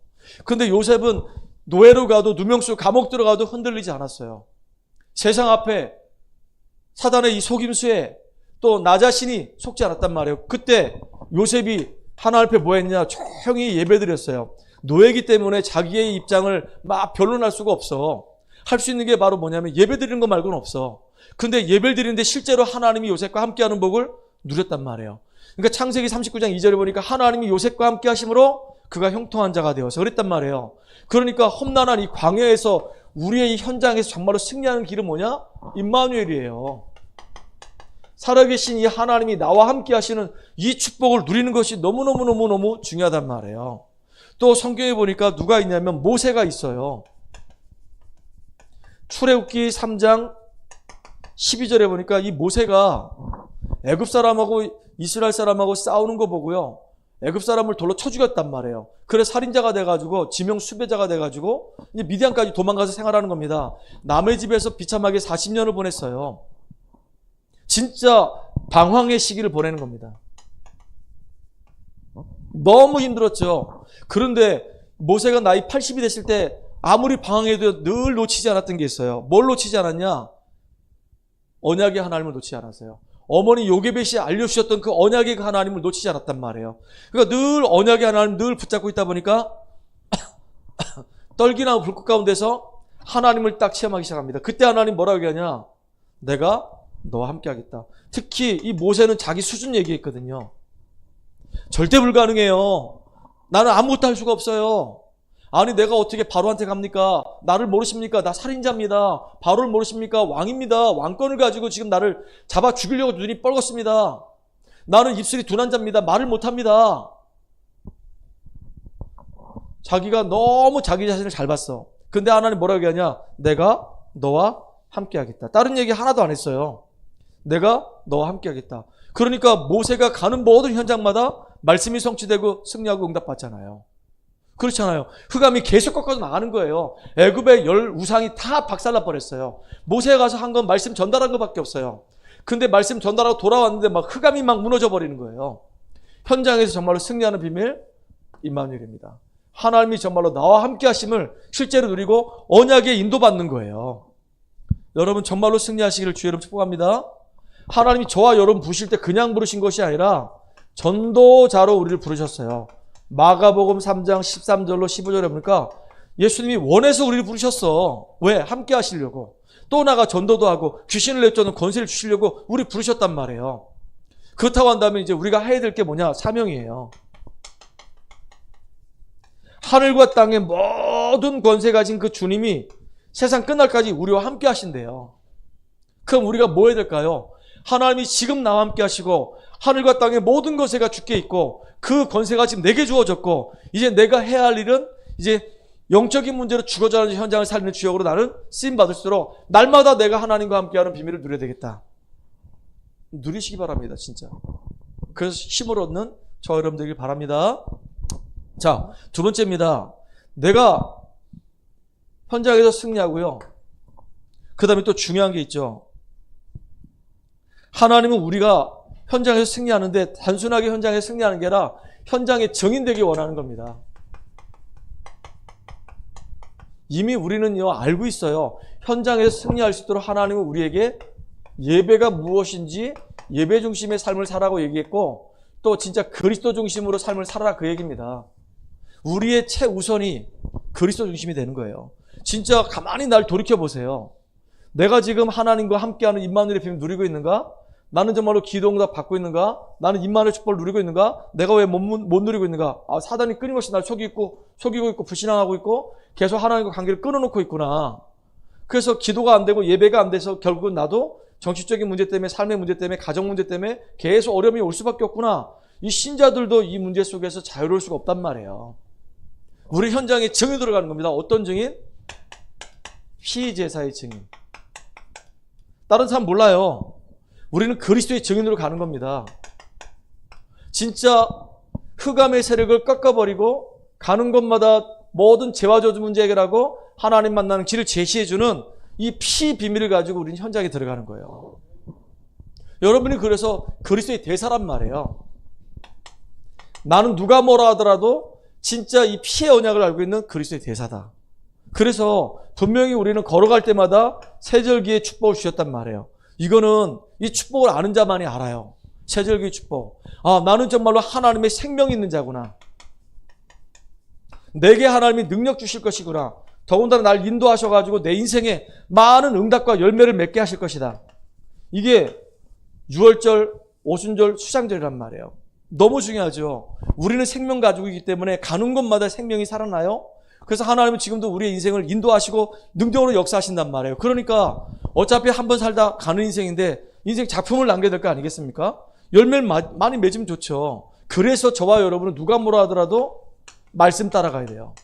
근데 요셉은 노예로 가도 누명수 감옥 들어가도 흔들리지 않았어요. 세상 앞에 사단의 이 속임수에 또 나 자신이 속지 않았단 말이에요. 그때 요셉이 하나님 앞에 뭐 했냐? 조용히 예배드렸어요. 노예이기 때문에 자기의 입장을 막 변론할 수가 없어. 할 수 있는 게 바로 뭐냐면 예배드리는 거 말고는 없어. 근데 예배를 드리는데 실제로 하나님이 요셉과 함께하는 복을 누렸단 말이에요. 그러니까 창세기 39장 2절에 보니까 하나님이 요셉과 함께 하심으로 그가 형통한 자가 되어서 그랬단 말이에요. 그러니까 험난한 이 광야에서 우리의 이 현장에서 정말로 승리하는 길은 뭐냐? 임마누엘이에요. 살아계신 이 하나님이 나와 함께 하시는 이 축복을 누리는 것이 너무너무너무너무 중요하단 말이에요. 또 성경에 보니까 누가 있냐면 모세가 있어요. 출애굽기 3장 12절에 보니까 이 모세가 애굽 사람하고 이스라엘 사람하고 싸우는 거 보고요. 애굽 사람을 돌로 쳐 죽였단 말이에요. 그래 살인자가 돼가지고 지명 수배자가 돼가지고 이제 미디안까지 도망가서 생활하는 겁니다. 남의 집에서 비참하게 40년을 보냈어요. 진짜 방황의 시기를 보내는 겁니다. 너무 힘들었죠. 그런데 모세가 나이 80이 됐을 때 아무리 방황해도 늘 놓치지 않았던 게 있어요. 뭘 놓치지 않았냐? 언약의 하나님을 놓치지 않았어요. 어머니 요게벳이 알려주셨던 그 언약의 하나님을 놓치지 않았단 말이에요. 그러니까 늘 언약의 하나님 늘 붙잡고 있다 보니까 떨기나 불꽃 가운데서 하나님을 딱 체험하기 시작합니다. 그때 하나님 뭐라고 얘기하냐? 내가 너와 함께 하겠다. 특히 이 모세는 자기 수준 얘기했거든요. 절대 불가능해요. 나는 아무것도 할 수가 없어요. 아니 내가 어떻게 바로한테 갑니까? 나를 모르십니까? 나 살인자입니다. 바로를 모르십니까? 왕입니다. 왕권을 가지고 지금 나를 잡아 죽이려고 눈이 뻘겋습니다. 나는 입술이 둔한자입니다. 말을 못합니다. 자기가 너무 자기 자신을 잘 봤어. 근데 하나님 뭐라고 얘기하냐? 내가 너와 함께 하겠다. 다른 얘기 하나도 안 했어요. 내가 너와 함께 하겠다. 그러니까 모세가 가는 모든 현장마다 말씀이 성취되고 승리하고 응답받잖아요. 그렇잖아요. 흑암이 계속 꺾어서 나가는 거예요. 애굽의 10 우상이 다 박살나 버렸어요. 모세가 가서 한 건 말씀 전달한 것밖에 없어요. 근데 말씀 전달하고 돌아왔는데 막 흑암이 막 무너져 버리는 거예요. 현장에서 정말로 승리하는 비밀 임마누엘입니다. 하나님이 정말로 나와 함께 하심을 실제로 누리고 언약에 인도받는 거예요. 여러분 정말로 승리하시기를 주의 이름으로 축복합니다. 하나님이 저와 여러분 부르실 때 그냥 부르신 것이 아니라 전도자로 우리를 부르셨어요. 마가복음 3장 13절로 15절에 보니까 예수님이 원해서 우리를 부르셨어. 왜? 함께 하시려고. 또 나가 전도도 하고 귀신을 내쫓는 권세를 주시려고 우리 부르셨단 말이에요. 그렇다고 한다면 이제 우리가 해야 될 게 뭐냐? 사명이에요. 하늘과 땅의 모든 권세 가진 그 주님이 세상 끝날까지 우리와 함께 하신대요. 그럼 우리가 뭐 해야 될까요? 하나님이 지금 나와 함께 하시고 하늘과 땅의 모든 권세가 주께 있고 그 권세가 지금 내게 주어졌고 이제 내가 해야 할 일은 이제 영적인 문제로 죽어가는 현장을 살리는 주역으로 나는 쓰임받을수록 날마다 내가 하나님과 함께하는 비밀을 누려야 되겠다. 누리시기 바랍니다. 진짜. 그래서 힘을 얻는 저 여러분 되길 바랍니다. 자, 두 번째입니다. 내가 현장에서 승리하고요. 그 다음에 또 중요한 게 있죠. 하나님은 우리가 현장에서 승리하는데 단순하게 현장에서 승리하는 게 아니라 현장에 정인되기 원하는 겁니다. 이미 우리는요 알고 있어요. 현장에서 승리할 수 있도록 하나님은 우리에게 예배가 무엇인지 예배 중심의 삶을 살라고 얘기했고 또 진짜 그리스도 중심으로 삶을 살아라 그 얘기입니다. 우리의 최우선이 그리스도 중심이 되는 거예요. 진짜 가만히 날 돌이켜보세요. 내가 지금 하나님과 함께하는 임마누엘의 비밀을 누리고 있는가? 나는 정말로 기도응답 받고 있는가? 나는 임마누엘의 축복을 누리고 있는가? 내가 왜 못 누리고 있는가? 아, 사단이 끊임없이 날 속이고 있고 불신앙하고 있고 계속 하나님과 관계를 끊어놓고 있구나. 그래서 기도가 안 되고 예배가 안 돼서 결국은 나도 정치적인 문제 때문에 삶의 문제 때문에 가정 문제 때문에 계속 어려움이 올 수밖에 없구나. 이 신자들도 이 문제 속에서 자유로울 수가 없단 말이에요. 우리 현장에 증인 들어가는 겁니다. 어떤 증인? 피제사의 증인. 다른 사람 몰라요. 우리는 그리스도의 증인으로 가는 겁니다. 진짜 흑암의 세력을 꺾어버리고 가는 곳마다 모든 죄와 저주 문제 해결하고 하나님 만나는 길을 제시해주는 이 피 비밀을 가지고 우리는 현장에 들어가는 거예요. 여러분이 그래서 그리스도의 대사란 말이에요. 나는 누가 뭐라 하더라도 진짜 이 피의 언약을 알고 있는 그리스도의 대사다. 그래서 분명히 우리는 걸어갈 때마다 세절기의 축복을 주셨단 말이에요. 이거는 이 축복을 아는 자만이 알아요. 세절기의 축복. 아, 나는 정말로 하나님의 생명이 있는 자구나. 내게 하나님이 능력 주실 것이구나. 더군다나 날 인도하셔가지고 내 인생에 많은 응답과 열매를 맺게 하실 것이다. 이게 유월절, 오순절, 수장절이란 말이에요. 너무 중요하죠. 우리는 생명 가지고 있기 때문에 가는 곳마다 생명이 살아나요. 그래서 하나님은 지금도 우리의 인생을 인도하시고 능력으로 역사하신단 말이에요. 그러니까 어차피 한 번 살다 가는 인생인데 인생 작품을 남겨야 될 거 아니겠습니까? 열매를 많이 맺으면 좋죠. 그래서 저와 여러분은 누가 뭐라 하더라도 말씀 따라가야 돼요.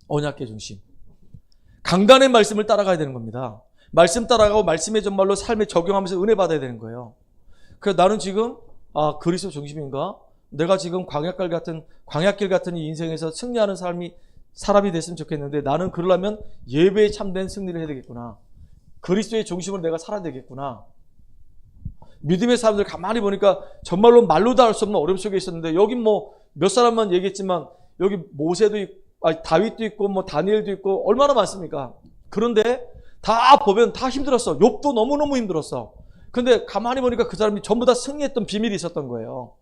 언약계 중심. 강단의 말씀을 따라가야 되는 겁니다. 말씀 따라가고 말씀의 정말로 삶에 적용하면서 은혜 받아야 되는 거예요. 그래서 나는 지금 아, 그리스도 중심인가? 내가 지금 광야길 같은 이 인생에서 승리하는 사람이 됐으면 좋겠는데 나는 그러려면 예배에 참된 승리를 해야 되겠구나. 그리스도의 중심으로 내가 살아야 되겠구나. 믿음의 사람들 가만히 보니까 정말로 말로도 할 수 없는 어려움 속에 있었는데 여기 뭐 몇 사람만 얘기했지만 여기 모세도 있고 다윗도 있고 뭐 다니엘도 있고 얼마나 많습니까? 그런데 다 보면 다 힘들었어. 욥도 너무너무 힘들었어. 근데 가만히 보니까 그 사람이 전부 다 승리했던 비밀이 있었던 거예요.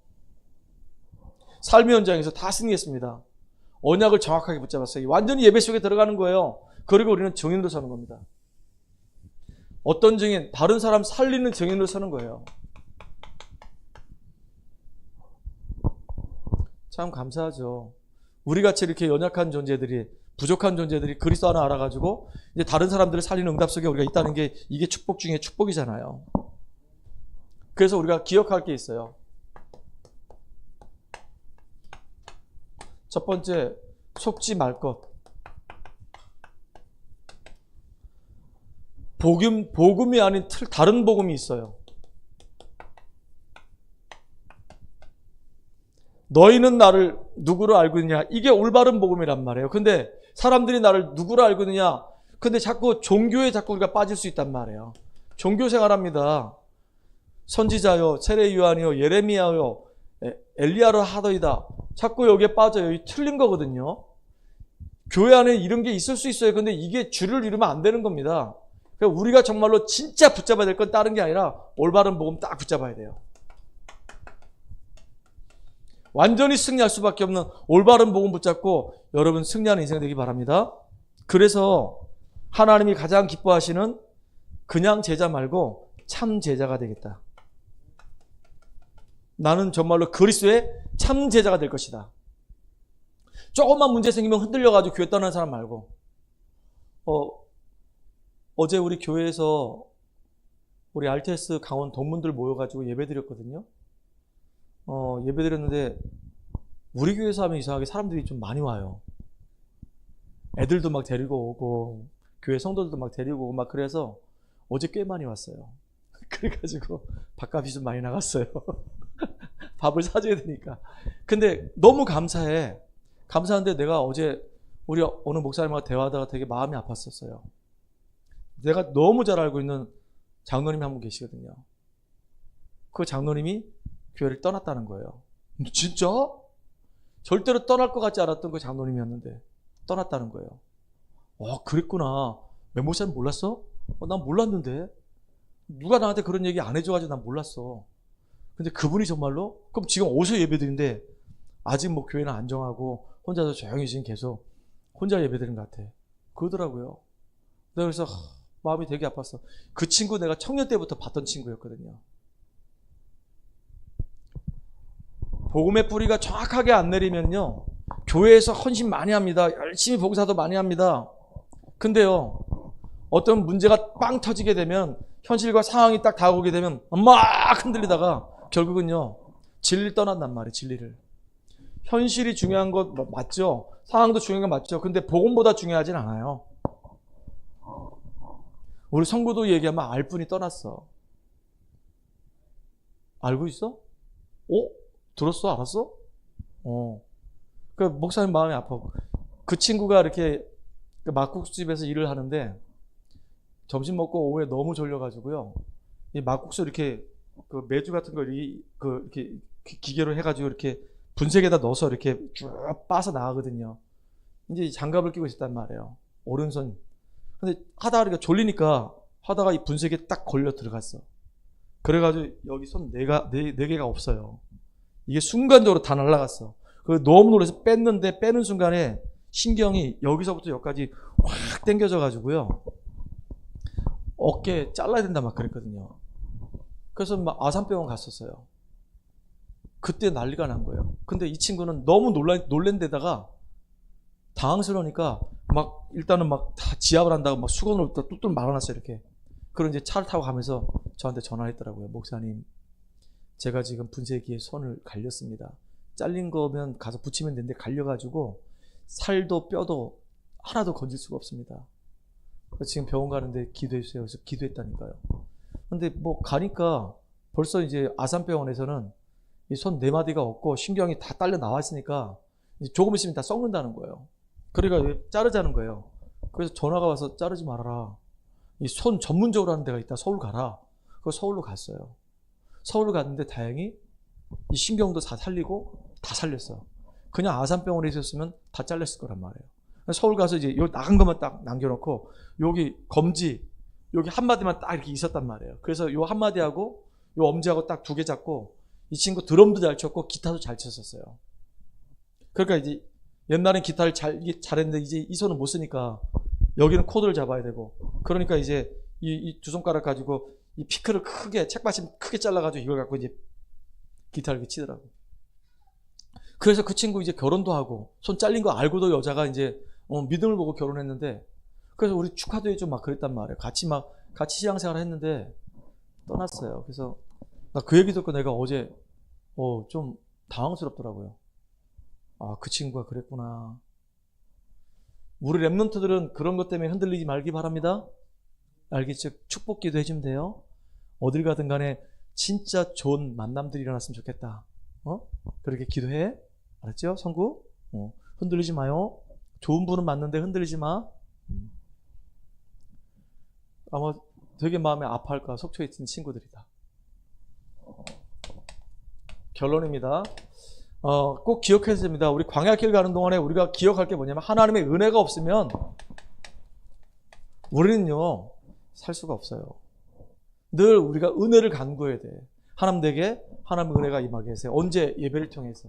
삶의 현장에서 다 승리했습니다. 언약을 정확하게 붙잡았어요. 완전히 예배 속에 들어가는 거예요. 그리고 우리는 증인으로 서는 겁니다. 어떤 증인? 다른 사람 살리는 증인으로 서는 거예요. 참 감사하죠. 우리같이 이렇게 연약한 존재들이, 부족한 존재들이 그리스도 하나 알아가지고 이제 다른 사람들을 살리는 응답 속에 우리가 있다는 게 이게 축복 중에 축복이잖아요. 그래서 우리가 기억할 게 있어요. 첫 번째, 속지 말 것. 복음이 아닌 다른 복음이 있어요. 너희는 나를 누구로 알고 있느냐? 이게 올바른 복음이란 말이에요. 근데 사람들이 나를 누구로 알고 있느냐? 근데 자꾸 종교에 자꾸 우리가 빠질 수 있단 말이에요. 종교 생활합니다. 선지자요, 세례 요한이요, 예레미야요, 엘리야를 하더이다. 자꾸 여기에 빠져요. 이 틀린 거거든요. 교회 안에 이런 게 있을 수 있어요. 근데 이게 주를 이루면 안 되는 겁니다. 그러니까 우리가 정말로 진짜 붙잡아야 될 건 다른 게 아니라 올바른 복음 딱 붙잡아야 돼요. 완전히 승리할 수밖에 없는 올바른 복음 붙잡고 여러분 승리하는 인생 되기 바랍니다. 그래서 하나님이 가장 기뻐하시는 그냥 제자 말고 참 제자가 되겠다. 나는 정말로 그리스도의 참 제자가 될 것이다. 조금만 문제 생기면 흔들려가지고 교회 떠나는 사람 말고 어제 우리 교회에서 우리 RTS 강원 동문들 모여가지고 예배드렸거든요. 예배드렸는데 우리 교회에서 하면 이상하게 사람들이 좀 많이 와요. 애들도 막 데리고 오고 교회 성도들도 막 데리고 오고 막 그래서 어제 꽤 많이 왔어요. 그래가지고 밥값이 좀 많이 나갔어요. 밥을 사줘야 되니까. 근데 너무 감사해. 감사한데 내가 어제 우리 어느 목사님과 대화하다가 되게 마음이 아팠었어요. 내가 너무 잘 알고 있는 장로님이 한 분 계시거든요. 그 장로님이 교회를 떠났다는 거예요. 진짜? 절대로 떠날 것 같지 않았던 그 장로님이었는데 떠났다는 거예요. 그랬구나. 맹목사님 몰랐어? 난 몰랐는데. 누가 나한테 그런 얘기 안 해줘가지고 난 몰랐어. 근데 그분이 정말로 그럼 지금 어디서 예배드리는데 아직 뭐 교회는 안 정하고 혼자서 조용히 지금 계속 혼자 예배드리는 것 같아. 그러더라고요. 내가 그래서 마음이 되게 아팠어. 그 친구 내가 청년 때부터 봤던 친구였거든요. 복음의 뿌리가 정확하게 안 내리면요, 교회에서 헌신 많이 합니다. 열심히 봉사도 많이 합니다. 근데요, 어떤 문제가 빵 터지게 되면, 현실과 상황이 딱 다가오게 되면 막 흔들리다가 결국은요, 진리를 떠난단 말이에요. 진리를. 현실이 중요한 것 맞죠? 상황도 중요한 거 맞죠? 근데 복음보다 중요하진 않아요. 우리 성도도 얘기하면 알 뿐이 떠났어. 알고 있어? 들었어? 알았어? 그 목사님 마음이 아파. 그 친구가 이렇게 막국수집에서 일을 하는데 점심 먹고 오후에 너무 졸려가지고요. 이 막국수 이렇게 그 메주 같은 거 이렇게 기계로 해가지고 이렇게 분쇄기에다 넣어서 이렇게 쭉 빠서 나가거든요. 이제 장갑을 끼고 있었단 말이에요. 오른손. 근데 하다가 졸리니까 하다가 이 분쇄기에 딱 걸려 들어갔어. 그래가지고 여기 손 네 개가 없어요. 이게 순간적으로 다 날아갔어. 그래서 너무 놀라서 뺐는데 빼는 순간에 신경이 여기서부터 여기까지 확 당겨져 가지고요. 어깨 잘라야 된다 막 그랬거든요. 그래서 막 아산병원 갔었어요. 그때 난리가 난 거예요. 근데 이 친구는 너무 놀란 데다가 당황스러우니까 막 일단은 막 다 지압을 한다고 막 수건으로 뚝뚝 말아놨어요. 이렇게. 그리고 이제 차를 타고 가면서 저한테 전화했더라고요. 목사님, 제가 지금 분쇄기에 손을 갈렸습니다. 잘린 거면 가서 붙이면 되는데 갈려가지고 살도 뼈도 하나도 건질 수가 없습니다. 지금 병원 가는데 기도해주세요. 그래서 기도했다니까요. 근데 뭐 가니까 벌써 이제 아산병원에서는 이 손 네 마디가 없고 신경이 다 딸려 나왔으니까 이제 조금 있으면 다 썩는다는 거예요. 그러니까 자르자는 거예요. 그래서 전화가 와서 자르지 말아라. 이 손 전문적으로 하는 데가 있다. 서울 가라. 그래서 서울로 갔어요. 서울로 갔는데 다행히 이 신경도 다 살리고 다 살렸어요. 그냥 아산병원에 있었으면 다 잘렸을 거란 말이에요. 서울 가서 이제 요 나간 것만 딱 남겨놓고 여기 검지 여기 한마디만 딱 이렇게 있었단 말이에요. 그래서 요 한마디하고 요 엄지하고 딱 두 개 잡고 이 친구 드럼도 잘 쳤고 기타도 잘 쳤었어요. 그러니까 이제 옛날엔 기타를 잘했는데 이제 이 손은 못 쓰니까 여기는 코드를 잡아야 되고 그러니까 이제 이 두 손가락 가지고 이 피크를 크게 책받침 크게 잘라가지고 이걸 갖고 이제 기타를 이렇게 치더라고. 그래서 그 친구 이제 결혼도 하고 손 잘린 거 알고도 여자가 이제 믿음을 보고 결혼했는데 그래서 우리 축하도 해주고 막 그랬단 말이에요. 같이 신앙생활을 했는데 떠났어요. 그래서 나 그 얘기 듣고 내가 어제 좀 당황스럽더라고요. 아, 그 친구가 그랬구나. 우리 랩런트들은 그런 것 때문에 흔들리지 말기 바랍니다. 알겠죠? 축복기도 해주면 돼요. 어딜 가든 간에 진짜 좋은 만남들이 일어났으면 좋겠다. 그렇게 기도해. 알았죠? 성구? 흔들리지 마요. 좋은 분은 맞는데 흔들리지 마. 아마 되게 마음에 아파할까 속초에 있는 친구들이다. 결론입니다. 꼭 기억해야 됩니다. 우리 광야길 가는 동안에 우리가 기억할 게 뭐냐면 하나님의 은혜가 없으면 우리는요 살 수가 없어요. 늘 우리가 은혜를 간구해야 돼. 하나님에게 하나님의 은혜가 임하게 해주세요. 언제? 예배를 통해서.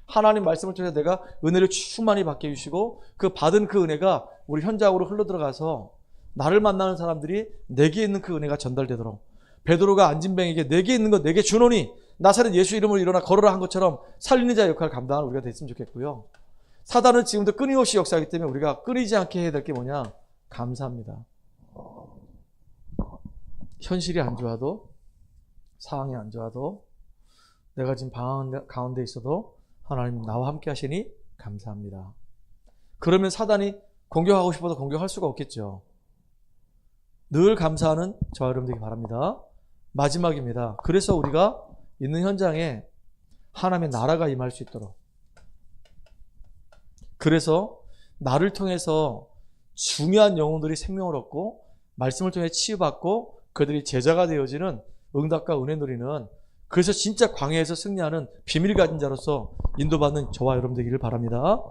하나님 말씀을 통해서 내가 은혜를 충만히 받게 해주시고 그 받은 그 은혜가 우리 현장으로 흘러들어가서 나를 만나는 사람들이 내게 있는 그 은혜가 전달되도록 베드로가 안진뱅에게 내게 있는 것 내게 주노니 나사렛 예수 이름으로 일어나 걸어라 한 것처럼 살리는 자 역할을 감당하는 우리가 됐으면 좋겠고요. 사단은 지금도 끊임없이 역사하기 때문에 우리가 끊이지 않게 해야 될 게 뭐냐? 감사합니다. 현실이 안 좋아도 상황이 안 좋아도 내가 지금 방황 가운데 있어도 하나님 나와 함께 하시니 감사합니다. 그러면 사단이 공격하고 싶어도 공격할 수가 없겠죠. 늘 감사하는 저와 여러분 되기 바랍니다. 마지막입니다. 그래서 우리가 있는 현장에 하나님의 나라가 임할 수 있도록 그래서 나를 통해서 중요한 영혼들이 생명을 얻고 말씀을 통해 치유받고 그들이 제자가 되어지는 응답과 은혜 누리는 그래서 진짜 광야에서 승리하는 비밀 가진 자로서 인도받는 저와 여러분 되기를 바랍니다.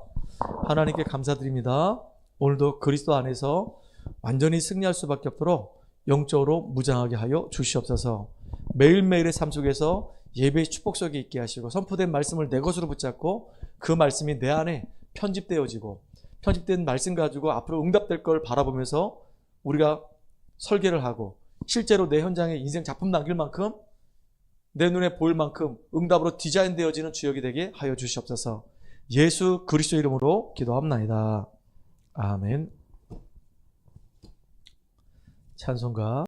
하나님께 감사드립니다. 오늘도 그리스도 안에서 완전히 승리할 수밖에 없도록 영적으로 무장하게 하여 주시옵소서. 매일매일의 삶 속에서 예배의 축복 속에 있게 하시고 선포된 말씀을 내 것으로 붙잡고 그 말씀이 내 안에 편집되어지고 편집된 말씀 가지고 앞으로 응답될 걸 바라보면서 우리가 설계를 하고 실제로 내 현장에 인생 작품 남길 만큼 내 눈에 보일 만큼 응답으로 디자인되어지는 주역이 되게 하여 주시옵소서. 예수 그리스도 이름으로 기도합나이다. 아멘. 찬송가